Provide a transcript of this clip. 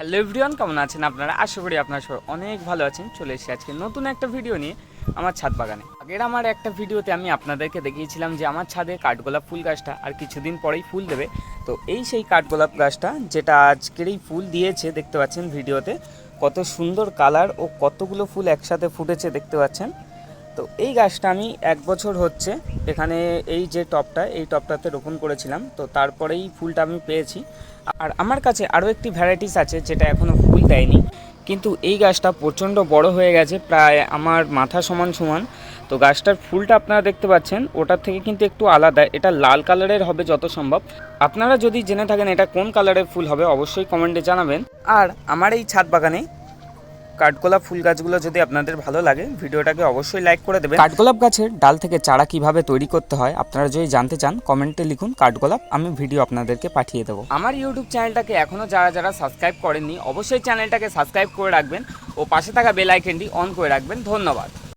Hello everyone, কেমন আছেন আপনারা? আশা করি আপনারা সবাই অনেক ভালো আছেন। চলে এসেছি আজকে নতুন একটা ভিডিও নিয়ে আমার ছাদ বাগানে। আগের আমার একটা ভিডিওতে আমি আপনাদেরকে দেখিয়েছিলাম যে আমার ছাদে কাঠগোলাপ ফুল গাছটা আর কিছুদিন পরেই ফুল দেবে। তো এই সেই কাঠগোলাপ গাছটা যেটা আজকেরই ফুল দিয়েছে, দেখতে পাচ্ছেন ভিডিওতে কত সুন্দর কালার ও কতগুলো ফুল একসাথে ফুটেছে দেখতে পাচ্ছেন। তো এই গাছটা আমি 1 বছর হচ্ছে এখানে এই যে এই টবটাতে রোপণ করেছিলাম। তো তারপরেই ফুলটা আমি পেয়েছি। আর আমার কাছে আরও একটি ভ্যারাইটিস আছে যেটা এখনও ফুল দেয়নি, কিন্তু এই গাছটা প্রচণ্ড বড় হয়ে গেছে, প্রায় আমার মাথা সমান সমান। তো গাছটার ফুলটা আপনারা দেখতে পাচ্ছেন ওটার থেকে কিন্তু একটু আলাদা, এটা লাল কালারের হবে যত সম্ভব। আপনারা যদি জেনে থাকেন এটা কোন কালারের ফুল হবে অবশ্যই কমেন্টে জানাবেন। আর আমার এই ছাদ বাগানে কাঠগোলাপ ফুল গাছগুলো যদি আপনাদের ভালো লাগে ভিডিওটাকে অবশ্যই লাইক করে দেবেন। কাঠগোলাপ গাছের ডাল থেকে চারা কিভাবে তৈরি করতে হয় আপনারা যদি জানতে চান কমেন্টে লিখুন কাঠগোলাপ, আমি ভিডিও আপনাদেরকে পাঠিয়ে দেবো। আমার ইউটিউব চ্যানেলটাকে এখনও যারা সাবস্ক্রাইব করেননি অবশ্যই চ্যানেলটাকে সাবস্ক্রাইব করে রাখবেন ও পাশে থাকা বেল আইকনটি অন করে রাখবেন। ধন্যবাদ।